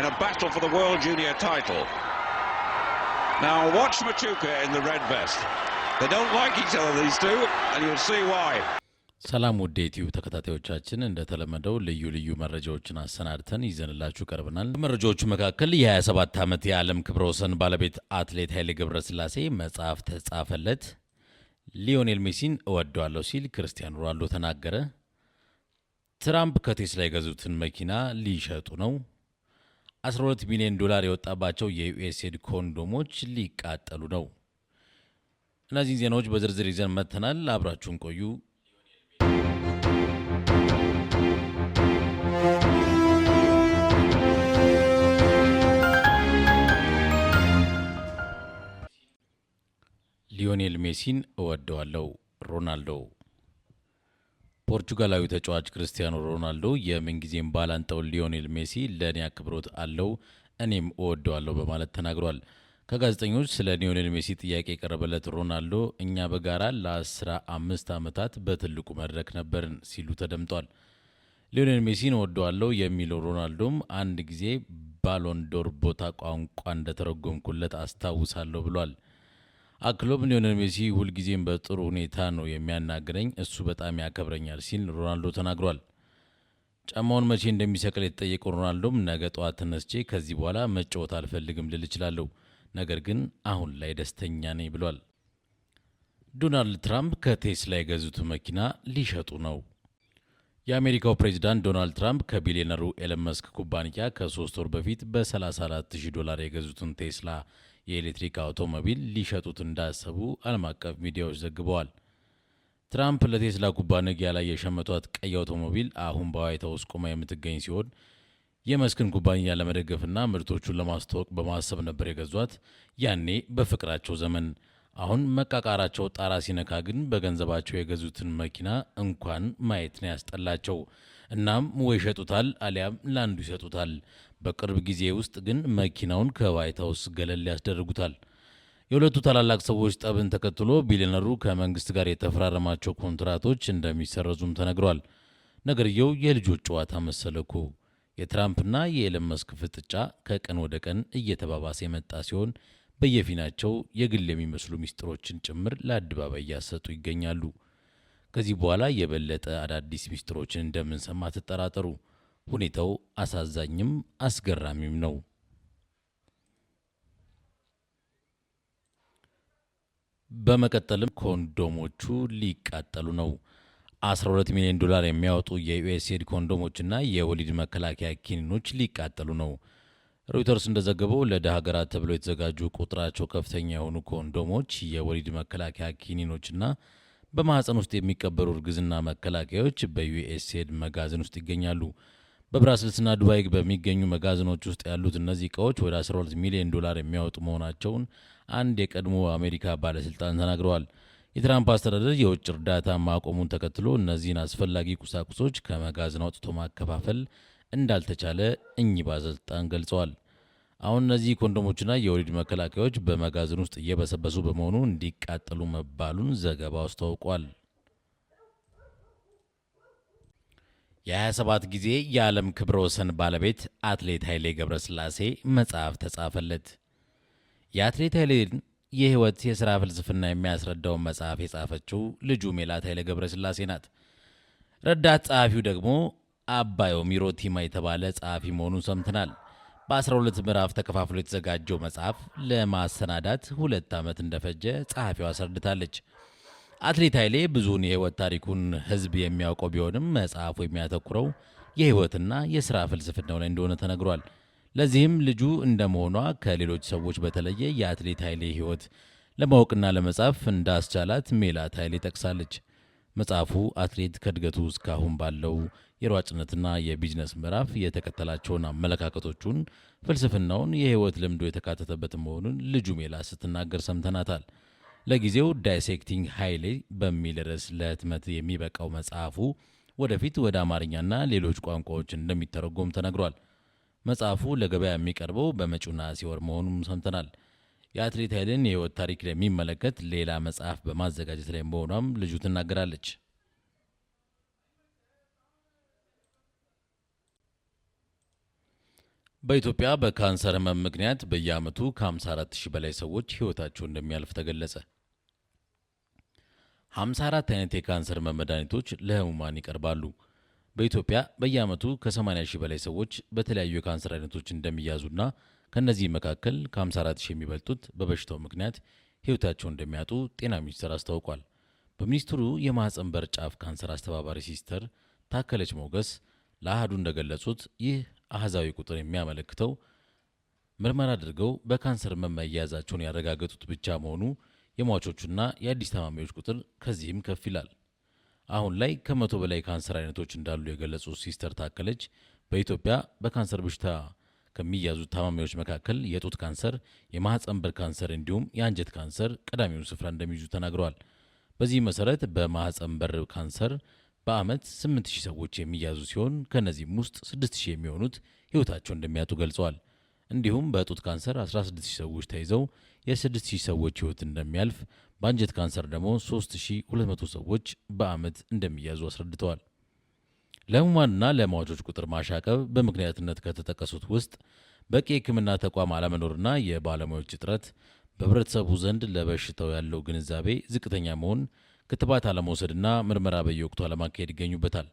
in a battle for the World Junior title. Now watch Machuca in the red vest. They don't like each other, these two, and you'll see why. ሰላም ውድ የዩቲዩብ ተከታታዮቻችን እንደተለመደው ልዩ መረጃዎችን አሰናድተን ይዘንላችሁ ቀርበናል። መረጃዎቹ መካከል የ27 ዓመት የዓለም ክብረ ወሰን ባለቤት አትሌት ኃይሌ ገብረስላሴ መጽሐፍ ተጻፈለት፣ ሊዮኔል ሜሲን እወደዋለሁ ሲል ክርስቲያኖ ሮናልዶ ተናገረ፣ ትራምፕ ከቴስላ የገዙትን መኪና ሊሸጡ ነው፣ $12 ሚሊዮን የወጣባቸው የዩኤስኤድ ኮንዶሞች ሊቃጠሉ ነው። እነዚህ ዜናዎች በዝርዝር ይዘን መጥተናል። አብራችሁን ቆዩ። ሊዮኔል ሜሲን እወደዋለሁ ሮናልዶ። ፖርቹጋላዊ ተጫዋች ክርስቲያኖ ሮናልዶ የምንጊዜም ባላንጣው ሊዮኔል ሜሲ ለኔ አክብሮት አለው እኔም እወደዋለሁ በማለት ተናግሯል። ከጋዜጠኞች ስለ ሊዮኔል ሜሲ ጥያቄ የቀረበለት ሮናልዶ እኛ በጋራ ለ15 ዓመታት በትልቁ መድረክ ነበርን ሲሉ ተደምጧል። ሊዮኔል ሜሲን እወደዋለሁ የሚለው ሮናልዶም አንድ ጊዜ ባሎንዶር ቦታ ቋንቋ እንደተረጎምኩለት አስታውሳለሁ ብሏል። አክሎም ሊዮኔል ሜሲ ሁልጊዜም በጥሩ ሁኔታ ነው የሚያናግረኝ፣ እሱ በጣም ያከብረኛል ሲል ሮናልዶ ተናግሯል። ጫማውን መቼ እንደሚሰቅል የተጠየቀው ሮናልዶም ነገ ጠዋት ተነስቼ ከዚህ በኋላ መጫወት አልፈልግም ልል እችላለሁ፣ ነገር ግን አሁን ላይ ደስተኛ ነኝ ብሏል። ዶናልድ ትራምፕ ከቴስላ የገዙት መኪና ሊሸጡ ነው። የአሜሪካው ፕሬዝዳንት ዶናልድ ትራምፕ ከቢሊዮነሩ ኤለን መስክ ኩባንያ ከ3 ወር በፊት በ$34,000 የገዙትን ቴስላ የኤሌክትሪክ አውቶሞቢል ሊሸጡት እንዳሰቡ ዓለም አቀፍ ሚዲያዎች ዘግበዋል። ትራምፕ ለቴስላ ኩባንያ ላይ የሸመቷት ቀይ አውቶሞቢል አሁን በዋይት ሃውስ ቆማ የምትገኝ ሲሆን የመስክን ኩባንያ ለመደገፍና ምርቶቹን ለማስተዋወቅ በማሰብ ነበር የገዟት ያኔ በፍቅራቸው ዘመን። አሁን መቃቃራቸው ጣራ ሲነካ ግን በገንዘባቸው የገዙትን መኪና እንኳን ማየት ነው ያስጠላቸው። እናም ወይ ይሸጡታል አሊያም ለአንዱ ይሰጡታል። በቅርብ ጊዜ ውስጥ ግን መኪናውን ከዋይት ሃውስ ገለል ያስደርጉታል። የሁለቱ ታላላቅ ሰዎች ጠብን ተከትሎ ቢሊዮነሩ ከመንግስት ጋር የተፈራረማቸው ኮንትራቶች እንደሚሰረዙም ተነግሯል። ነገርየው የልጆች ጨዋታ መሰለኩ። የትራምፕና የኤለን መስክ ፍጥጫ ከቀን ወደ ቀን እየተባባሰ የመጣ ሲሆን በየፊናቸው የግል የሚመስሉ ሚስጥሮችን ጭምር ለአደባባይ እያሰጡ ይገኛሉ። ከዚህ በኋላ የበለጠ አዳዲስ ሚስጥሮችን እንደምንሰማ ተጠራጠሩ። ሁኔታው አሳዛኝም አስገራሚም ነው። በመቀጠልም ኮንዶሞቹ ሊቃጠሉ ነው። $12 ሚሊዮን የሚያወጡ የዩኤስኤድ ኮንዶሞችና የወሊድ መከላከያ ኪኒኖች ሊቃጠሉ ነው። ሮይተርስ እንደዘገበው ለደሃ ሀገራት ተብለው የተዘጋጁ ቁጥራቸው ከፍተኛ የሆኑ ኮንዶሞች፣ የወሊድ መከላከያ ኪኒኖችና በማህፀን ውስጥ የሚቀበሩ እርግዝና መከላከያዎች በዩኤስኤድ መጋዘን ውስጥ ይገኛሉ። በብራስልስና ዱባይ በሚገኙ መጋዘኖች ውስጥ ያሉት እነዚህ እቃዎች ወደ $12 ሚሊዮን የሚያወጡ መሆናቸውን አንድ የቀድሞ አሜሪካ ባለስልጣን ተናግረዋል። የትራምፕ አስተዳደር የውጭ እርዳታ ማቆሙን ተከትሎ እነዚህን አስፈላጊ ቁሳቁሶች ከመጋዘን አውጥቶ ማከፋፈል እንዳልተቻለ እኚህ ባለስልጣን ገልጸዋል። አሁን እነዚህ ኮንዶሞችና የወሊድ መከላከያዎች በመጋዘን ውስጥ እየበሰበሱ በመሆኑ እንዲቃጠሉ መባሉን ዘገባው አስታውቋል። የ27 ጊዜ የዓለም ክብረ ወሰን ባለቤት አትሌት ኃይሌ ገብረስላሴ መጽሐፍ ተጻፈለት። የአትሌት ኃይሌን የህይወት የሥራ ፍልስፍና የሚያስረዳውን መጽሐፍ የጻፈችው ልጁ ሜላት ኃይሌ ገብረስላሴ ናት። ረዳት ጸሐፊው ደግሞ አባዮ ሚሮቲማ የተባለ ጸሐፊ መሆኑን ሰምተናል። በ12 ምዕራፍ ተከፋፍሎ የተዘጋጀው መጽሐፍ ለማሰናዳት 2 ዓመት እንደፈጀ ጸሐፊው አስረድታለች። አትሌት ኃይሌ ብዙውን የህይወት ታሪኩን ህዝብ የሚያውቀው ቢሆንም መጽሐፉ የሚያተኩረው የህይወትና የሥራ ፍልስፍናው ላይ እንደሆነ ተነግሯል። ለዚህም ልጁ እንደመሆኗ ከሌሎች ሰዎች በተለየ የአትሌት ኃይሌ ህይወት ለማወቅና ለመጻፍ እንዳስቻላት ሜላት ኃይሌ ጠቅሳለች። መጽሐፉ አትሌት ከእድገቱ እስካሁን ባለው የሯጭነትና የቢዝነስ ምዕራፍ የተከተላቸውን አመለካከቶቹን፣ ፍልስፍናውን፣ የህይወት ልምዶ የተካተተበት መሆኑን ልጁ ሜላት ስትናገር ሰምተናታል። ለጊዜው ዳይሴክቲንግ ኃይሌ በሚል ርዕስ ለህትመት የሚበቃው መጽሐፉ ወደፊት ወደ አማርኛና ሌሎች ቋንቋዎች እንደሚተረጎም ተነግሯል። መጽሐፉ ለገበያ የሚቀርበው በመጪው ነሐሴ ወር መሆኑን ሰምተናል። የአትሌት ኃይሌን የህይወት ታሪክ ለሚመለከት ሌላ መጽሐፍ በማዘጋጀት ላይ መሆኗም ልጁ ትናገራለች። በኢትዮጵያ በካንሰር ህመም ምክንያት በየዓመቱ ከ54 ሺህ በላይ ሰዎች ሕይወታቸው እንደሚያልፍ ተገለጸ። 54 አይነት የካንሰር ህመም መድኃኒቶች ለህሙማን ይቀርባሉ። በኢትዮጵያ በየዓመቱ ከ80 ሺህ በላይ ሰዎች በተለያዩ የካንሰር አይነቶች እንደሚያዙና ከእነዚህ መካከል ከ54 ሺህ የሚበልጡት በበሽታው ምክንያት ሕይወታቸው እንደሚያጡ ጤና ሚኒስቴር አስታውቋል። በሚኒስትሩ የማህፀን በር ጫፍ ካንሰር አስተባባሪ ሲስተር ታከለች ሞገስ ለአህዱ እንደገለጹት ይህ አሃዛዊ ቁጥር የሚያመለክተው ምርመራ አድርገው በካንሰር መያዛቸውን ያረጋገጡት ብቻ መሆኑ የሟቾቹና የአዲስ ታማሚዎች ቁጥር ከዚህም ከፍ ይላል። አሁን ላይ ከ100 በላይ ካንሰር አይነቶች እንዳሉ የገለጹት ሲስተር ታከለች በኢትዮጵያ በካንሰር በሽታ ከሚያዙት ታማሚዎች መካከል የጡት ካንሰር፣ የማህፀን በር ካንሰር እንዲሁም የአንጀት ካንሰር ቀዳሚውን ስፍራ እንደሚይዙ ተናግረዋል። በዚህ መሰረት በማህፀን በር ካንሰር በዓመት 8000 ሰዎች የሚያዙ ሲሆን ከነዚህም ውስጥ 6000 የሚሆኑት ሕይወታቸው እንደሚያጡ ገልጸዋል። እንዲሁም በጡት ካንሰር 16000 ሰዎች ተይዘው የ6000 ሰዎች ሕይወት እንደሚያልፍ፣ በአንጀት ካንሰር ደግሞ 3200 ሰዎች በዓመት እንደሚያዙ አስረድተዋል። ለህሙማንና ለሟቾች ቁጥር ማሻቀብ በምክንያትነት ከተጠቀሱት ውስጥ በቂ የሕክምና ተቋም አለመኖርና የባለሙያዎች እጥረት፣ በህብረተሰቡ ዘንድ ለበሽታው ያለው ግንዛቤ ዝቅተኛ መሆን፣ ክትባት አለመውሰድና ምርመራ በየወቅቱ አለማካሄድ ይገኙበታል።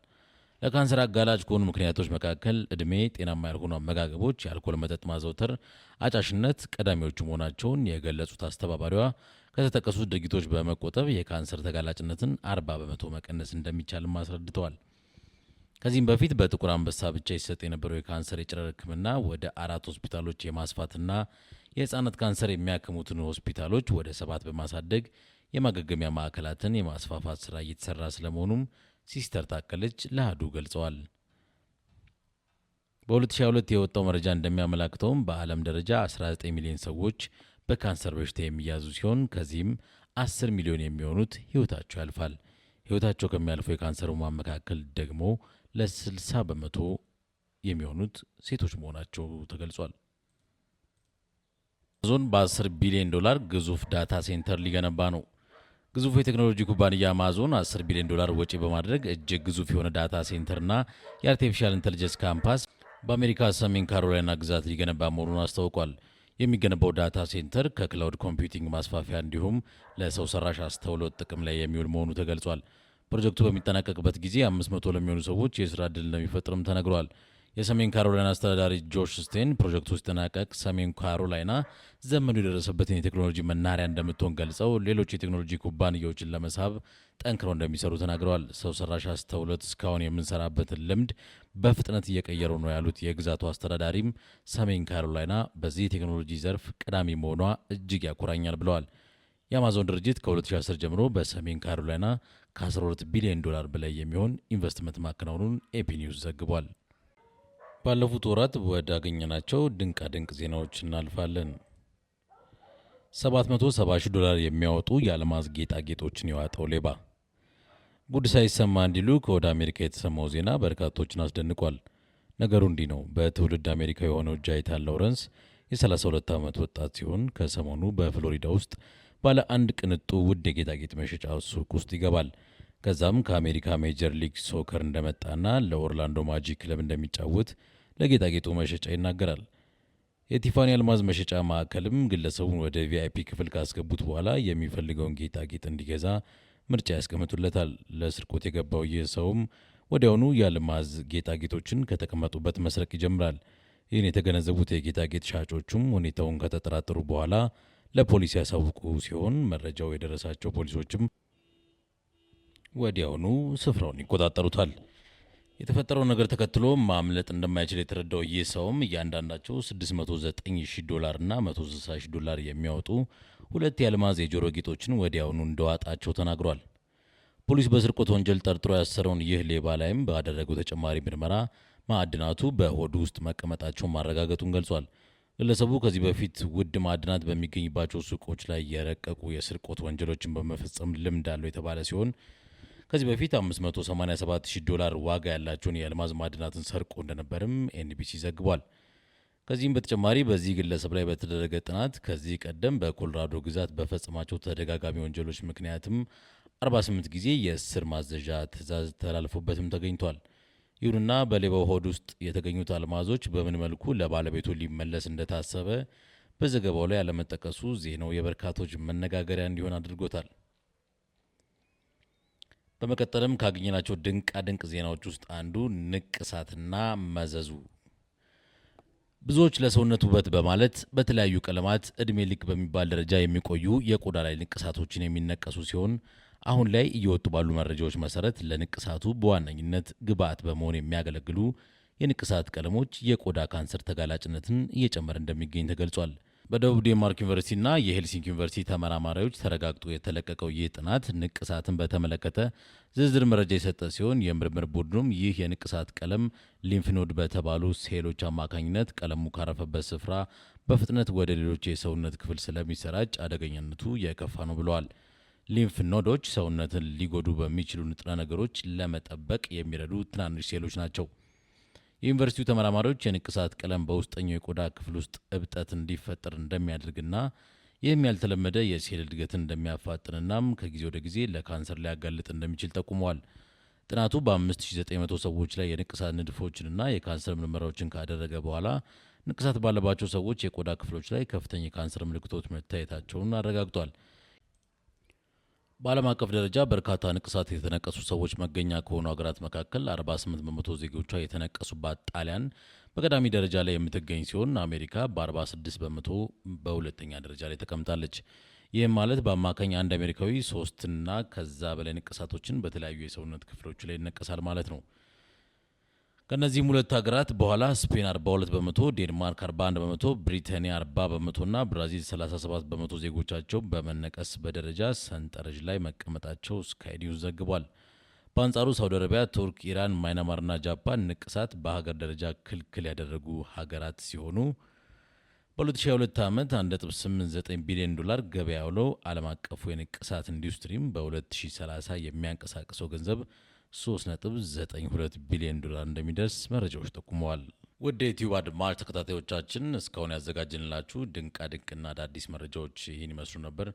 ለካንሰር አጋላጭ ከሆኑ ምክንያቶች መካከል ዕድሜ፣ ጤናማ ያልሆኑ አመጋገቦች፣ የአልኮል መጠጥ ማዘውተር፣ አጫሽነት ቀዳሚዎቹ መሆናቸውን የገለጹት አስተባባሪዋ ከተጠቀሱት ድርጊቶች በመቆጠብ የካንሰር ተጋላጭነትን 40 በመቶ መቀነስ እንደሚቻልም አስረድተዋል። ከዚህም በፊት በጥቁር አንበሳ ብቻ ይሰጥ የነበረው የካንሰር የጨረር ሕክምና ወደ 4 ሆስፒታሎች የማስፋትና የህፃናት ካንሰር የሚያክሙትን ሆስፒታሎች ወደ 7 በማሳደግ የማገገሚያ ማዕከላትን የማስፋፋት ስራ እየተሰራ ስለመሆኑም ሲስተር ታከለች ለአህዱ ገልጸዋል። በ2022 የወጣው መረጃ እንደሚያመላክተውም በዓለም ደረጃ 19 ሚሊዮን ሰዎች በካንሰር በሽታ የሚያዙ ሲሆን ከዚህም 10 ሚሊዮን የሚሆኑት ሕይወታቸው ያልፋል። ሕይወታቸው ከሚያልፈው የካንሰር ህሙማን መካከል ደግሞ ለ60 በመቶ የሚሆኑት ሴቶች መሆናቸው ተገልጿል። አማዞን በ10 ቢሊዮን ዶላር ግዙፍ ዳታ ሴንተር ሊገነባ ነው። ግዙፉ የቴክኖሎጂ ኩባንያ አማዞን 10 ቢሊዮን ዶላር ወጪ በማድረግ እጅግ ግዙፍ የሆነ ዳታ ሴንተርና የአርቲፊሻል ኢንተለጀንስ ካምፓስ በአሜሪካ ሰሜን ካሮላይና ግዛት ሊገነባ መሆኑን አስታውቋል። የሚገነባው ዳታ ሴንተር ከክላውድ ኮምፒውቲንግ ማስፋፊያ እንዲሁም ለሰው ሰራሽ አስተውሎት ጥቅም ላይ የሚውል መሆኑ ተገልጿል። ፕሮጀክቱ በሚጠናቀቅበት ጊዜ 500 ለሚሆኑ ሰዎች የስራ ዕድል እንደሚፈጥርም ተነግሯል። የሰሜን ካሮላይና አስተዳዳሪ ጆሽ ስቴን ፕሮጀክቱ ሲጠናቀቅ ሰሜን ካሮላይና ዘመኑ የደረሰበትን የቴክኖሎጂ መናኸሪያ እንደምትሆን ገልጸው ሌሎች የቴክኖሎጂ ኩባንያዎችን ለመሳብ ጠንክረው እንደሚሰሩ ተናግረዋል። ሰው ሰራሽ አስተውሎት እስካሁን የምንሰራበትን ልምድ በፍጥነት እየቀየሩ ነው ያሉት የግዛቱ አስተዳዳሪም ሰሜን ካሮላይና በዚህ የቴክኖሎጂ ዘርፍ ቀዳሚ መሆኗ እጅግ ያኮራኛል ብለዋል። የአማዞን ድርጅት ከ2010 ጀምሮ በሰሜን ካሮላይና ከ12 ቢሊዮን ዶላር በላይ የሚሆን ኢንቨስትመንት ማከናወኑን ኤፒ ኒውስ ዘግቧል። ባለፉት ወራት ወዳገኘናቸው ድንቃ ድንቅ ዜናዎች እናልፋለን። 770 ሺህ ዶላር የሚያወጡ የአልማዝ ጌጣጌጦችን የዋጠው ሌባ። ጉድ ሳይሰማ እንዲሉ ከወደ አሜሪካ የተሰማው ዜና በርካቶችን አስደንቋል። ነገሩ እንዲህ ነው። በትውልድ አሜሪካ የሆነው ጃይታን ሎረንስ የ32 ዓመት ወጣት ሲሆን ከሰሞኑ በፍሎሪዳ ውስጥ ባለ አንድ ቅንጡ ውድ የጌጣጌጥ መሸጫ ሱቅ ውስጥ ይገባል። ከዛም ከአሜሪካ ሜጀር ሊግ ሶከር እንደመጣና ለኦርላንዶ ማጂክ ክለብ እንደሚጫወት ለጌጣጌጡ መሸጫ ይናገራል። የቲፋኒ አልማዝ መሸጫ ማዕከልም ግለሰቡን ወደ ቪአይፒ ክፍል ካስገቡት በኋላ የሚፈልገውን ጌጣጌጥ እንዲገዛ ምርጫ ያስቀምጡለታል። ለስርቆት የገባው ይህ ሰውም ወዲያውኑ የአልማዝ ጌጣጌጦችን ከተቀመጡበት መስረቅ ይጀምራል። ይህን የተገነዘቡት የጌጣጌጥ ሻጮቹም ሁኔታውን ከተጠራጠሩ በኋላ ለፖሊስ ያሳውቁ ሲሆን መረጃው የደረሳቸው ፖሊሶችም ወዲያውኑ ስፍራውን ይቆጣጠሩታል። የተፈጠረው ነገር ተከትሎ ማምለጥ እንደማይችል የተረዳው ይህ ሰውም እያንዳንዳቸው 609 ሺህ ዶላር እና 160 ሺህ ዶላር የሚያወጡ ሁለት የአልማዝ የጆሮ ጌጦችን ወዲያውኑ እንደዋጣቸው ተናግሯል። ፖሊስ በስርቆት ወንጀል ጠርጥሮ ያሰረውን ይህ ሌባ ላይም ባደረገው ተጨማሪ ምርመራ ማዕድናቱ በሆዱ ውስጥ መቀመጣቸውን ማረጋገጡን ገልጿል። ግለሰቡ ከዚህ በፊት ውድ ማዕድናት በሚገኝባቸው ሱቆች ላይ የረቀቁ የስርቆት ወንጀሎችን በመፈጸም ልምድ አለው የተባለ ሲሆን ከዚህ በፊት 587 ሺህ ዶላር ዋጋ ያላቸውን የአልማዝ ማዕድናትን ሰርቆ እንደነበርም ኤንቢሲ ዘግቧል። ከዚህም በተጨማሪ በዚህ ግለሰብ ላይ በተደረገ ጥናት ከዚህ ቀደም በኮሎራዶ ግዛት በፈጸማቸው ተደጋጋሚ ወንጀሎች ምክንያትም 48 ጊዜ የእስር ማዘዣ ትዕዛዝ ተላልፎበትም ተገኝቷል። ይሁንና በሌባው ሆድ ውስጥ የተገኙት አልማዞች በምን መልኩ ለባለቤቱ ሊመለስ እንደታሰበ በዘገባው ላይ ያለመጠቀሱ ዜናው የበርካቶች መነጋገሪያ እንዲሆን አድርጎታል። በመቀጠልም ካገኘናቸው ድንቅ ዜናዎች ውስጥ አንዱ ንቅሳትና መዘዙ። ብዙዎች ለሰውነት ውበት በማለት በተለያዩ ቀለማት እድሜ ልክ በሚባል ደረጃ የሚቆዩ የቆዳ ላይ ንቅሳቶችን የሚነቀሱ ሲሆን አሁን ላይ እየወጡ ባሉ መረጃዎች መሰረት ለንቅሳቱ በዋነኝነት ግብዓት በመሆን የሚያገለግሉ የንቅሳት ቀለሞች የቆዳ ካንሰር ተጋላጭነትን እየጨመረ እንደሚገኝ ተገልጿል። በደቡብ ዴንማርክ ዩኒቨርሲቲና የሄልሲንኪ ዩኒቨርሲቲ ተመራማሪዎች ተረጋግጦ የተለቀቀው ይህ ጥናት ንቅሳትን በተመለከተ ዝርዝር መረጃ የሰጠ ሲሆን የምርምር ቡድኑም ይህ የንቅሳት ቀለም ሊምፍኖድ በተባሉ ሴሎች አማካኝነት ቀለሙ ካረፈበት ስፍራ በፍጥነት ወደ ሌሎች የሰውነት ክፍል ስለሚሰራጭ አደገኛነቱ የከፋ ነው ብለዋል። ሊምፍ ኖዶች ሰውነትን ሊጎዱ በሚችሉ ንጥረ ነገሮች ለመጠበቅ የሚረዱ ትናንሽ ሴሎች ናቸው። የዩኒቨርሲቲው ተመራማሪዎች የንቅሳት ቀለም በውስጠኛው የቆዳ ክፍል ውስጥ እብጠት እንዲፈጠር እንደሚያደርግና ይህም ያልተለመደ የሴል እድገትን እንደሚያፋጥንናም ከጊዜ ወደ ጊዜ ለካንሰር ሊያጋልጥ እንደሚችል ጠቁመዋል። ጥናቱ በ5900 ሰዎች ላይ የንቅሳት ንድፎችንና የካንሰር ምርመራዎችን ካደረገ በኋላ ንቅሳት ባለባቸው ሰዎች የቆዳ ክፍሎች ላይ ከፍተኛ የካንሰር ምልክቶች መታየታቸውን አረጋግጧል። በዓለም አቀፍ ደረጃ በርካታ ንቅሳት የተነቀሱ ሰዎች መገኛ ከሆኑ ሀገራት መካከል 48 በመቶ ዜጎቿ የተነቀሱባት ጣሊያን በቀዳሚ ደረጃ ላይ የምትገኝ ሲሆን አሜሪካ በ46 በመቶ በሁለተኛ ደረጃ ላይ ተቀምጣለች። ይህም ማለት በአማካኝ አንድ አሜሪካዊ 3 ከዛ በላይ ንቅሳቶችን በተለያዩ የሰውነት ክፍሎች ላይ ይነቀሳል ማለት ነው። ከነዚህም ሁለት ሀገራት በኋላ ስፔን 42 በመቶ፣ ዴንማርክ 41 በመቶ፣ ብሪታንያ 40 በመቶ እና ብራዚል 37 በመቶ ዜጎቻቸው በመነቀስ በደረጃ ሰንጠረዥ ላይ መቀመጣቸው ስካይ ኒውስ ዘግቧል። በአንጻሩ ሳውዲ አረቢያ፣ ቱርክ፣ ኢራን፣ ማይናማርና ጃፓን ንቅሳት በሀገር ደረጃ ክልክል ያደረጉ ሀገራት ሲሆኑ በ2022 ዓመት $1.89 ቢሊዮን ገበያ ያውለው ዓለም አቀፉ የንቅሳት ኢንዱስትሪም በ2030 የሚያንቀሳቅሰው ገንዘብ $3.92 ቢሊዮን እንደሚደርስ መረጃዎች ጠቁመዋል። ውድ የዩቲዩብ አድማጭ ተከታታዮቻችን እስካሁን ያዘጋጀንላችሁ ድንቅና አዳዲስ መረጃዎች ይህን ይመስሉ ነበር።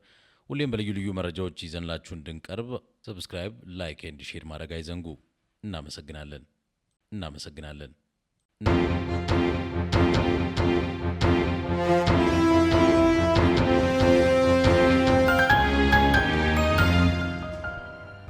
ሁሌም በልዩ ልዩ መረጃዎች ይዘንላችሁ እንድንቀርብ ሰብስክራይብ፣ ላይክ ኤንድ ሼር ማድረግ አይዘንጉ። እናመሰግናለን።